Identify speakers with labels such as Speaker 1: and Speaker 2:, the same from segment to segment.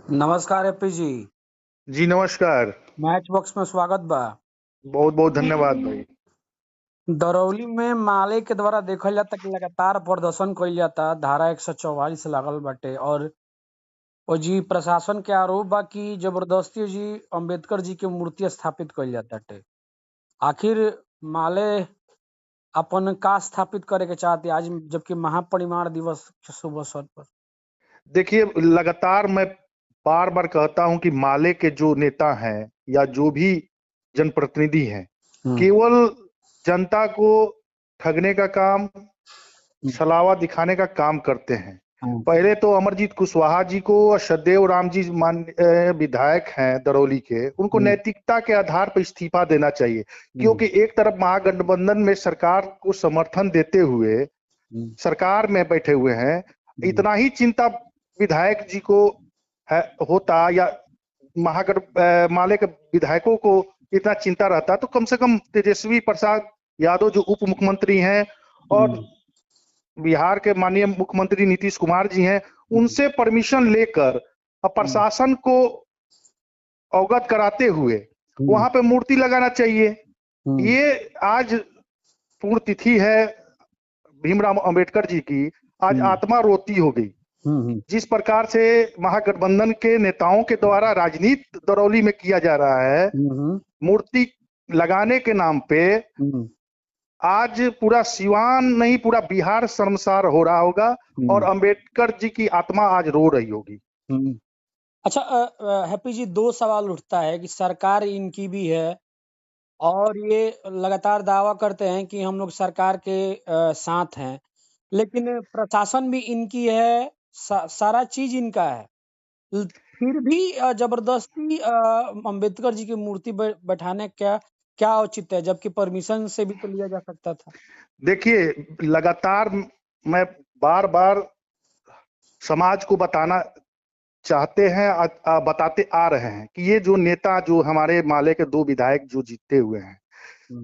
Speaker 1: नमस्कार एपी जी।
Speaker 2: जी नमस्कार।
Speaker 1: Match box में स्वागत बा।
Speaker 2: बहुत बहुत धन्यवाद भाई।
Speaker 1: दरौली में माले के द्वारा देखल जाता कि लगातार प्रदर्शन कइल जाता, धारा 144 लागल बाटे और जी प्रशासन के आरोप बा कि जबरदस्ती जी अंबेडकर जी के मूर्ति स्थापित कइल जाताटे। आखिर माले अपन का स्थापित करे के चाहते आज, जबकि महापरिनिर्वाण दिवस के शुभ अवसर पर?
Speaker 2: देखिए, लगातार मैं बार बार कहता हूं कि माले के जो नेता हैं या जो भी जनप्रतिनिधि हैं, केवल जनता को ठगने का काम, छलावा दिखाने का काम करते हैं। पहले तो अमरजीत कुशवाहा जी को और सदैव राम जी विधायक हैं दरौली के, उनको नैतिकता के आधार पर इस्तीफा देना चाहिए, क्योंकि एक तरफ महागठबंधन में सरकार को समर्थन देते हुए सरकार में बैठे हुए हैं। इतना ही चिंता विधायक जी को होता या माले के विधायकों को इतना चिंता रहता तो कम से कम तेजस्वी प्रसाद यादव जो उप मुख्यमंत्री हैं और बिहार के माननीय मुख्यमंत्री नीतीश कुमार जी हैं, उनसे परमिशन लेकर प्रशासन को अवगत कराते हुए वहां पे मूर्ति लगाना चाहिए। ये आज पूर्ण तिथि है भीमराव अंबेडकर जी की, आज आत्मा रोती हो गई। जिस प्रकार से महागठबंधन के नेताओं के द्वारा राजनीति दरौली में किया जा रहा है, मूर्ति लगाने के नाम पे आज पूरा सिवान नहीं पूरा बिहार शर्मसार हो रहा होगा और अंबेडकर जी की आत्मा आज रो रही होगी।
Speaker 1: अच्छा, हैप्पी जी, दो सवाल उठता है कि सरकार इनकी भी है और ये लगातार दावा करते हैं कि हम लोग सरकार के साथ हैं, लेकिन प्रशासन भी इनकी है, सारा चीज इनका है, फिर भी जबरदस्ती अंबेडकर जी की मूर्ति बैठाने का क्या औचित्य है, जबकि परमिशन से भी तो लिया जा सकता था।
Speaker 2: देखिए, लगातार मैं बार बार समाज को बताना चाहते हैं, बताते आ रहे हैं कि ये जो नेता, जो हमारे माले के दो विधायक जो जीते हुए हैं,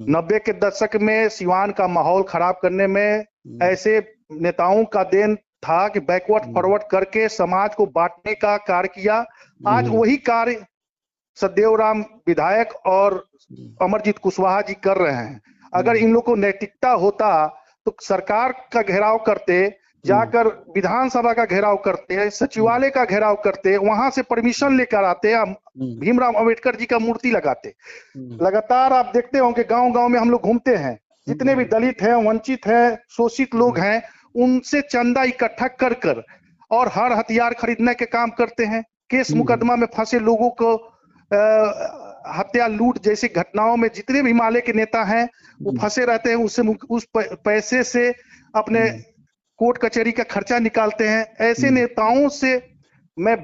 Speaker 2: 90 के दशक में सिवान का माहौल खराब करने में ऐसे नेताओं का देन था कि बैकवर्ड फॉरवर्ड करके समाज को बांटने का कार्य किया। आज वही कार्य सदैव राम विधायक और अमरजीत कुशवाहा जी कर रहे हैं। अगर इन लोगों को नैतिकता होता तो सरकार का घेराव करते, जाकर विधानसभा का घेराव करते, सचिवालय का घेराव करते, वहां से परमिशन लेकर आते, भीमराव अंबेडकर जी का मूर्ति लगाते। लगातार आप देखते होंगे गांव गांव में हम लोग घूमते हैं, जितने भी दलित हैं, वंचित हैं, शोषित लोग हैं, उनसे चंदा इकट्ठा कर कर और हर हथियार खरीदने के काम करते हैं। केस मुकदमा में फंसे लोगों को हत्या लूट जैसी घटनाओं में जितने भी माले के नेता हैं वो फंसे रहते हैं, उससे उस पैसे से अपने कोर्ट कचहरी का खर्चा निकालते हैं। ऐसे नेताओं से मैं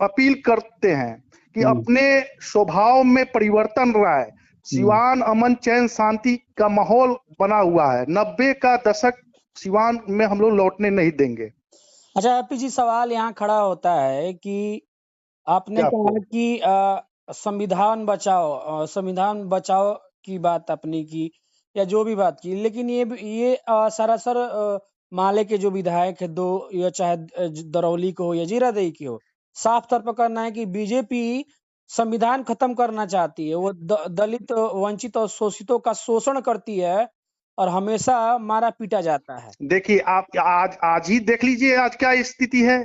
Speaker 2: अपील करते हैं कि अपने स्वभाव में परिवर्तन लाए। सिवान अमन चैन शांति का माहौल बना हुआ है, 90 का दशक सिवान में हम लोग लौटने नहीं देंगे।
Speaker 1: अच्छा हैप्पी जी, सवाल यहाँ खड़ा होता है कि आपने कहा कि संविधान बचाओ की बात अपनी की या जो भी बात की, लेकिन ये सरासर माले के जो विधायक है दो, या चाहे दरौली को हो या जीरादेई की हो, साफ तौर पर कहना है कि बीजेपी संविधान खत्म करना चाहती है। वो दलित, वंचित और शोषितों का शोषण करती है और हमेशा मारा पीटा जाता है।
Speaker 2: देखिए, आप आज ही देख लीजिए आज क्या स्थिति है।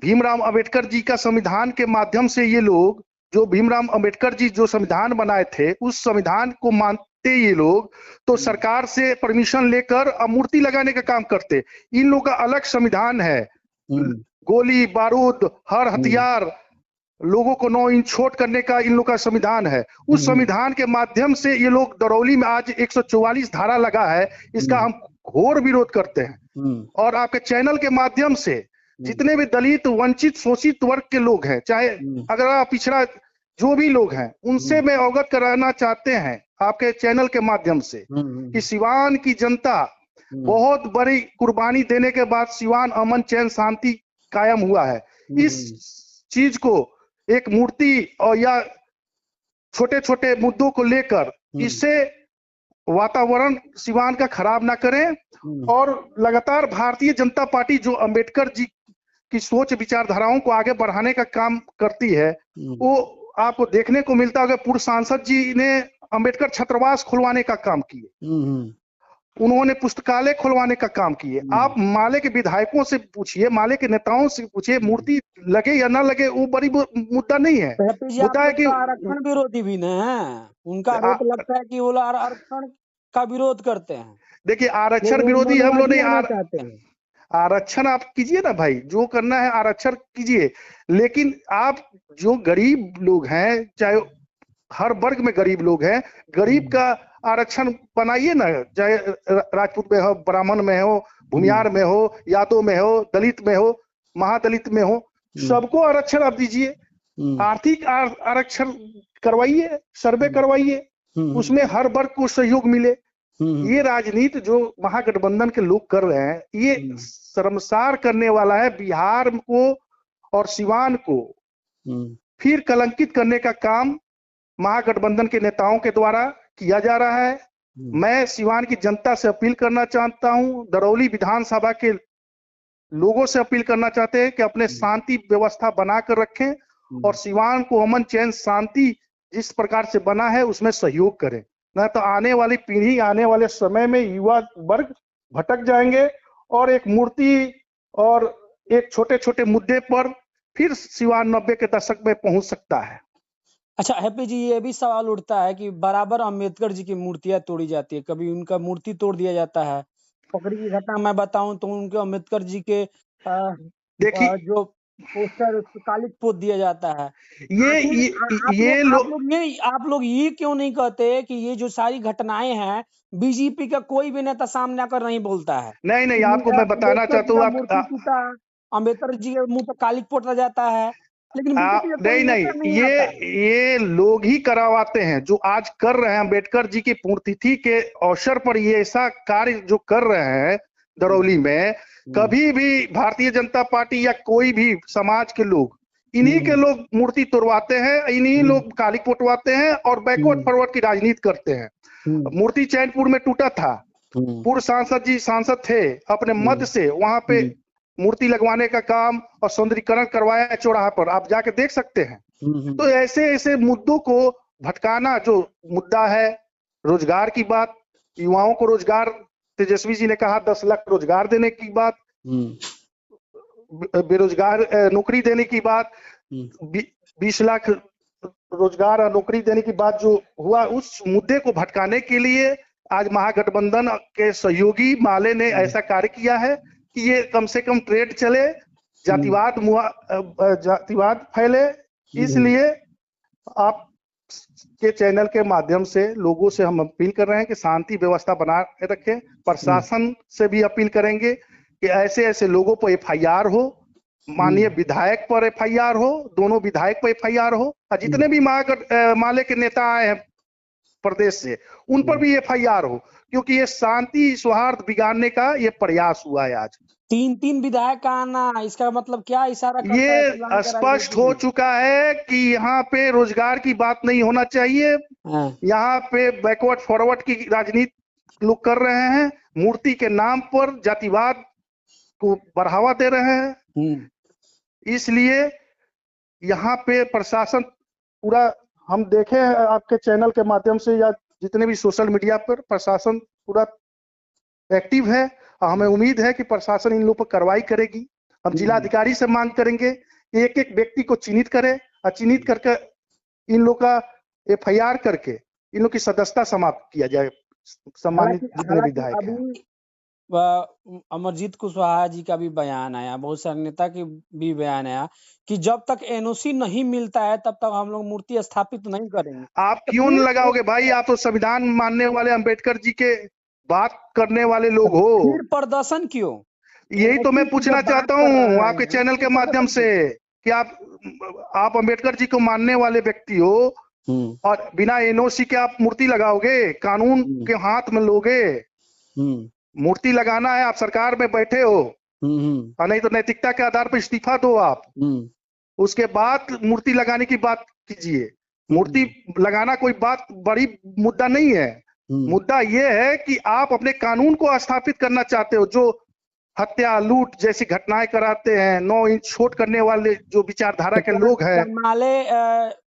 Speaker 2: भीमराव अंबेडकर जी का संविधान के माध्यम से ये लोग, जो भीमराव अंबेडकर जी जो संविधान बनाए थे, उस संविधान को मानते ये लोग तो सरकार से परमिशन लेकर मूर्ति लगाने का काम करते। इन लोगों का अलग संविधान है, गोली बारूद हर हथियार लोगों को 9 इंच छोट करने का इन लोग का संविधान है। उस संविधान के माध्यम से ये लोग दरौली में आज 144 धारा लगा है, इसका हम घोर विरोध करते हैं। और आपके चैनल के माध्यम से जितने भी दलित, वंचित, शोषित वर्ग के लोग हैं, चाहे अगर आप पिछड़ा जो भी लोग हैं, उनसे मैं अवगत कराना चाहते हैं आपके चैनल के माध्यम से कि सिवान की जनता बहुत बड़ी कुर्बानी देने के बाद सिवान अमन चैन शांति कायम हुआ है। इस चीज को एक मूर्ति और या छोटे छोटे मुद्दों को लेकर इससे वातावरण सिवान का खराब ना करें। और लगातार भारतीय जनता पार्टी जो अंबेडकर जी की सोच विचारधाराओं को आगे बढ़ाने का काम करती है, वो आपको देखने को मिलता होगा। पूर्व सांसद जी ने अंबेडकर छात्रावास खुलवाने का काम किए, उन्होंने पुस्तकालय खुलवाने का काम किए। आप माले के विधायकों से पूछिए, माले के नेताओं से पूछिए, मूर्ति लगे या ना लगे वो बड़ी मुद्दा नहीं है। मुद्दा है कि
Speaker 1: आरक्षण विरोधी भी न है, उनका आरोप लगता है कि वो आरक्षण का विरोध करते हैं।
Speaker 2: देखिए, आरक्षण विरोधी हम लोग नहीं,
Speaker 1: चाहते हैं।
Speaker 2: आरक्षण आप कीजिए ना भाई, जो करना है आरक्षण कीजिए, लेकिन आप जो गरीब लोग हैं, चाहे हर वर्ग में गरीब लोग हैं, गरीब का आरक्षण बनाइए ना, चाहे राजपूत में हो, ब्राह्मण में हो, भूमियार में हो, यादव में हो, दलित में हो, महादलित में हो, सबको आरक्षण आप दीजिए। आर्थिक आरक्षण करवाइए, सर्वे करवाइए, उसमें हर वर्ग को सहयोग मिले। ये राजनीति जो महागठबंधन के लोग कर रहे हैं, ये शर्मसार करने वाला है। बिहार को और सिवान को फिर कलंकित करने का काम महागठबंधन के नेताओं के द्वारा किया जा रहा है। मैं सिवान की जनता से अपील करना चाहता हूं, दरौली विधानसभा के लोगों से अपील करना चाहते हैं कि अपने शांति व्यवस्था बनाकर रखें और सिवान को अमन चैन शांति जिस प्रकार से बना है उसमें सहयोग करें। न तो आने वाली पीढ़ी, आने वाले समय में युवा वर्ग भटक जाएंगे और एक मूर्ति और एक छोटे छोटे मुद्दे पर फिर सिवान 90 के दशक में पहुंच सकता है।
Speaker 1: अच्छा हैप्पी जी, ये भी सवाल उठता है कि बराबर अंबेडकर जी की मूर्तियां तोड़ी जाती है, कभी उनका मूर्ति तोड़ दिया जाता है। पकड़ी की घटना मैं बताऊं तो उनके अंबेडकर जी के
Speaker 2: देखिए
Speaker 1: जो पोस्टर कालिक पोत दिया जाता है। आप लोग ये क्यों नहीं कहते कि ये जो सारी घटनाएं हैं बीजेपी का कोई भी नेता सामने आकर नहीं बोलता है?
Speaker 2: नहीं, आपको मैं बताना चाहता हूँ,
Speaker 1: अंबेडकर जी के मुंह पर कालिक पोता जाता है, लेकिन
Speaker 2: नहीं, ये लोग ही करवाते हैं जो आज कर रहे हैं। अंबेडकर जी की पुण्यतिथि के अवसर पर ये ऐसा कार्य जो कर रहे हैं दरौली में, कभी भी भारतीय जनता पार्टी या कोई भी समाज के लोग, इन्हीं के लोग मूर्ति तोड़वाते हैं, इन्हीं लोग कालिक पोतवाते हैं और बैकवर्ड फॉरवर्ड की राजनीति करते हैं। मूर्ति चैनपुर में टूटा था, पूर्व सांसद जी सांसद थे, अपने मद से वहां पे मूर्ति लगवाने का काम और सौंदर्यीकरण करवाया चौराहा पर, आप जाके देख सकते हैं। तो ऐसे ऐसे मुद्दों को भटकाना, जो मुद्दा है रोजगार की बात, युवाओं को रोजगार, तेजस्वी जी ने कहा 10 लाख रोजगार देने की बात, बेरोजगार नौकरी देने की बात, 20 लाख रोजगार और नौकरी देने की बात जो हुआ, उस मुद्दे को भटकाने के लिए आज महागठबंधन के सहयोगी माले ने ऐसा कार्य किया है कि ये कम से कम ट्रेड चले, जातिवाद फैले। इसलिए आप के चैनल के माध्यम से लोगों से हम अपील कर रहे हैं कि शांति व्यवस्था बना के रखें। प्रशासन से भी अपील करेंगे कि ऐसे ऐसे लोगों पर FIR हो, माननीय विधायक पर FIR हो, दोनों विधायक पर FIR हो, और जितने भी माले के नेता आए हैं प्रदेश से उन पर भी FIR हो, क्योंकि ये शांति सौहार्द बिगाड़ने का ये प्रयास हुआ है। आज
Speaker 1: 3 विधायक का आना, इसका मतलब क्या इशारा करता है?
Speaker 2: ये स्पष्ट हो चुका है कि यहाँ पे रोजगार की बात नहीं होना चाहिए, यहाँ पे बैकवर्ड फॉरवर्ड की राजनीति लोग कर रहे हैं, मूर्ति के नाम पर जातिवाद को बढ़ावा दे रहे हैं। इसलिए यहाँ पे प्रशासन पूरा, हम देखे हैं आपके चैनल के माध्यम से या जितने भी सोशल मीडिया पर, प्रशासन पूरा एक्टिव है। हमें उम्मीद है कि प्रशासन इन लोगों पर कार्रवाई करेगी। हम जिलाधिकारी से मांग करेंगे कि एक एक व्यक्ति को चिन्हित करे और चिन्हित करके इन लोग का FIR करके इन लोग की सदस्यता समाप्त किया जाए। सम्मानित जितने विधायक हैं,
Speaker 1: अमरजीत कुशवाहा जी का भी बयान आया, बहुत सारे नेता के भी बयान आया कि जब तक NOC नहीं मिलता है तब तक हम लोग मूर्ति स्थापित नहीं करेंगे।
Speaker 2: आप क्यों नहीं लगाओगे भाई? आप तो संविधान मानने वाले, अंबेडकर जी के बात करने वाले लोग हो,
Speaker 1: फिर प्रदर्शन क्यों?
Speaker 2: यही तो मैं पूछना चाहता हूँ आपके चैनल के माध्यम से कि आप अंबेडकर जी को मानने वाले व्यक्ति हो और बिना NOC के आप मूर्ति लगाओगे? कानून के हाथ में लोगे? मूर्ति लगाना है, आप सरकार में बैठे हो, और नहीं तो नैतिकता के आधार पर इस्तीफा दो आप, उसके बाद मूर्ति लगाने की बात कीजिए। मूर्ति लगाना कोई बात बड़ी मुद्दा नहीं है। मुद्दा ये है कि आप अपने कानून को स्थापित करना चाहते हो, जो हत्या लूट जैसी घटनाएं कराते हैं, 9 इंच छोट करने वाले जो विचारधारा
Speaker 1: तो
Speaker 2: के
Speaker 1: क्या
Speaker 2: लोग हैं।
Speaker 1: माले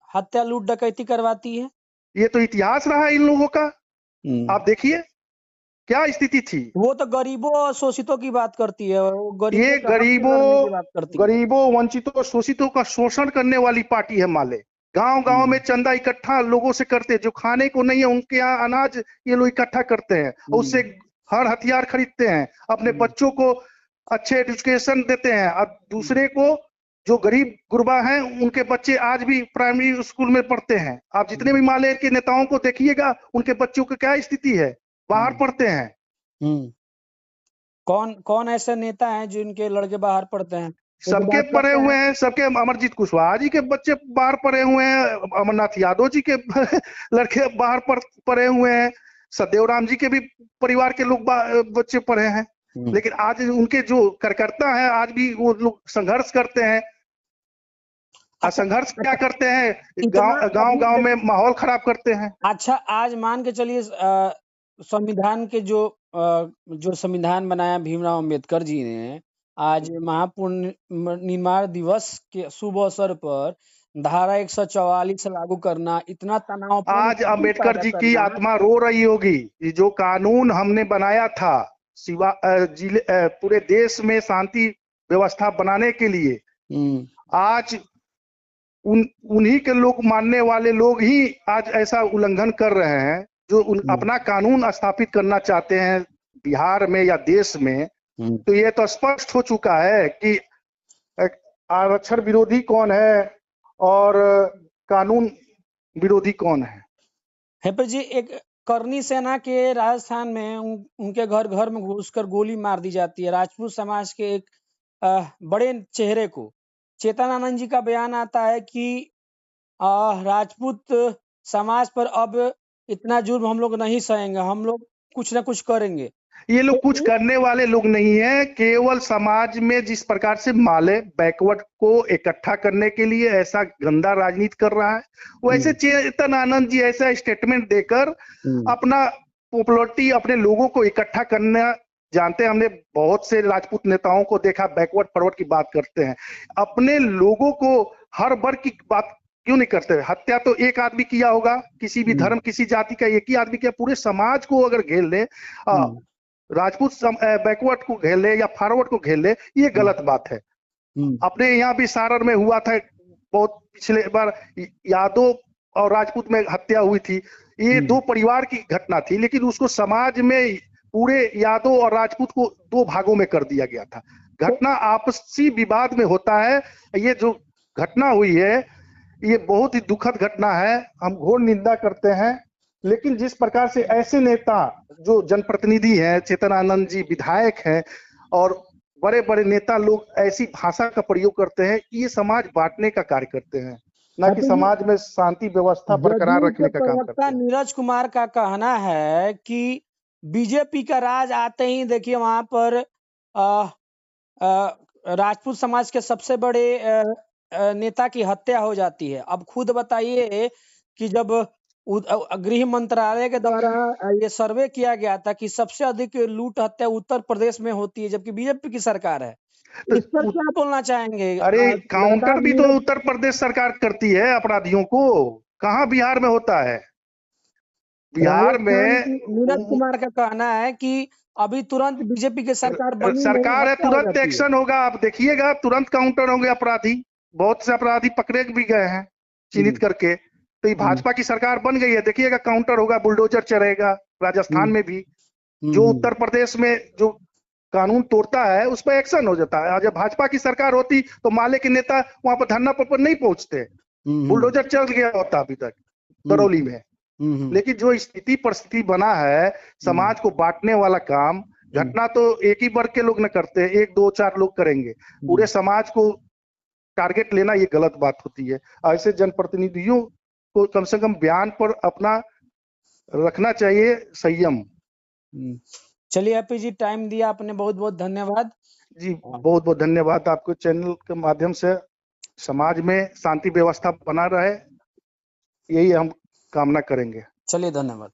Speaker 1: हत्या लूट डकैती करवाती है?
Speaker 2: ये तो इतिहास रहा इन लोगों का। आप देखिए क्या स्थिति थी।
Speaker 1: वो तो गरीबों और शोषितों की बात करती है, वो गरीबों
Speaker 2: ये
Speaker 1: के हक में लड़ने की बात करती है।
Speaker 2: गरीबों, वंचितों, शोषितों का शोषण करने वाली पार्टी है माले। गांव गांव में चंदा इकट्ठा लोगों से करते, जो खाने को नहीं है उनके यहाँ अनाज ये लोग इकट्ठा करते हैं, उससे हर हथियार खरीदते हैं, अपने बच्चों को अच्छे एजुकेशन देते हैं। और दूसरे को जो गरीब गुरबा हैं उनके बच्चे आज भी प्राइमरी स्कूल में पढ़ते हैं। आप जितने भी माले के नेताओं को देखिएगा, उनके बच्चों की क्या स्थिति है, बाहर पढ़ते हैं।
Speaker 1: कौन कौन ऐसे नेता हैं जिनके लड़के बाहर पढ़ते हैं?
Speaker 2: सबके पढ़े हुए हैं, सबके। अमरजीत कुशवाहा जी के बच्चे बाहर पढ़े हुए हैं, अमरनाथ यादव जी के लड़के बाहर पढ़े हुए हैं, सदैव राम जी के भी परिवार के लोग बच्चे पढ़े हैं। लेकिन आज उनके जो कार्यकर्ता हैं आज भी वो लोग संघर्ष करते हैं। संघर्ष क्या करते हैं, गांव में माहौल खराब करते हैं।
Speaker 1: अच्छा, आज मान के चलिए संविधान के जो संविधान बनाया भीमराव अंबेडकर जी ने, आज महापरिनिर्वाण दिवस के शुभ अवसर पर धारा 144 लागू करना, इतना तनाव
Speaker 2: आज अंबेडकर जी की आत्मा रो रही होगी। ये जो कानून हमने बनाया था पूरे देश में शांति व्यवस्था बनाने के लिए, आज उन्हीं के लोग मानने वाले लोग ही आज ऐसा उल्लंघन कर रहे हैं, जो अपना कानून स्थापित करना चाहते हैं बिहार में या देश में। तो ये तो स्पष्ट हो चुका है कि आरक्षण विरोधी कौन है और कानून विरोधी कौन है।
Speaker 1: हेपर जी, एक करनी सेना के राजस्थान में उनके घर घर में घुसकर गोली मार दी जाती है। राजपूत समाज के एक बड़े चेहरे को, चेतनानंद जी का बयान आता है कि राजपूत समाज पर अब इतना जुर्म हम लोग नहीं सहेंगे, हम लोग कुछ ना कुछ करेंगे।
Speaker 2: ये लोग कुछ करने वाले लोग नहीं है, केवल समाज में जिस प्रकार से माले बैकवर्ड को इकट्ठा करने के लिए ऐसा गंदा राजनीति कर रहा है, वैसे चेतनानंद जी ऐसा स्टेटमेंट देकर अपना पॉपुलरिटी, अपने लोगों को इकट्ठा करना जानते हैं। हमने बहुत से राजपूत नेताओं को देखा बैकवर्ड फॉरवर्ड की बात करते हैं, अपने लोगों को हर वर्ग की बात क्यों नहीं करते। हत्या तो एक आदमी किया होगा, किसी भी धर्म किसी जाति का एक ही आदमी किया, पूरे समाज को अगर घेर ले, राजपूत बैकवर्ड को घेर ले या फॉरवर्ड को घेर ले, ये गलत बात है। अपने यहाँ भी सारण में हुआ था, बहुत पिछले बार यादव और राजपूत में हत्या हुई थी। ये दो परिवार की घटना थी, लेकिन उसको समाज में पूरे यादव और राजपूत को दो भागों में कर दिया गया था। घटना आपसी विवाद में होता है। ये जो घटना हुई है ये बहुत ही दुखद घटना है, हम घोर निंदा करते हैं। लेकिन जिस प्रकार से ऐसे नेता जो जनप्रतिनिधि हैं, चेतनानंद जी विधायक हैं और बड़े बड़े नेता लोग ऐसी भाषा का प्रयोग करते हैं, ये समाज बांटने का कार्य करते हैं, ना कि समाज में शांति व्यवस्था बरकरार रखने का काम करते हैं।
Speaker 1: नीरज कुमार का कहना है कि बीजेपी का राज आते ही देखिए वहां पर राजपूत समाज के सबसे बड़े नेता की हत्या हो जाती है। अब खुद बताइए कि जब गृह मंत्रालय के द्वारा ये सर्वे किया गया था कि सबसे अधिक लूट हत्या उत्तर प्रदेश में होती है, जबकि बीजेपी की सरकार है, इस पर क्या बोलना चाहेंगे?
Speaker 2: अरे काउंटर भी तो उत्तर प्रदेश सरकार करती है अपराधियों को, कहाँ बिहार में होता है? बिहार में
Speaker 1: नीरज कुमार का कहना है कि अभी तुरंत बीजेपी की सरकार
Speaker 2: है, तुरंत एक्शन होगा। आप देखिएगा तुरंत काउंटर होंगे अपराधी, बहुत से अपराधी पकड़े भी गए हैं चिन्हित करके। तो ये भाजपा की सरकार बन गई है, देखिएगा काउंटर होगा, बुलडोजर चलेगा। राजस्थान में भी जो उत्तर प्रदेश में जो कानून तोड़ता है उस पर एक्शन हो जाता है। जब भाजपा की सरकार होती तो माले के नेता वहां पर धरना पर नहीं पहुंचते, बुलडोजर चल गया होता अभी तक दरौली में। लेकिन जो स्थिति परिस्थिति बना है, समाज को बांटने वाला काम, घटना तो एक ही वर्ग के लोग न करते, एक दो चार लोग करेंगे, पूरे समाज को टारगेट लेना ये गलत बात होती है। ऐसे जनप्रतिनिधियों को कम से कम बयान पर अपना रखना चाहिए संयम।
Speaker 1: चलिए हैप्पी जी, टाइम दिया आपने, बहुत बहुत धन्यवाद
Speaker 2: जी। बहुत बहुत धन्यवाद आपको। चैनल के माध्यम से समाज में शांति व्यवस्था बना रहे, यही हम कामना करेंगे।
Speaker 1: चलिए, धन्यवाद।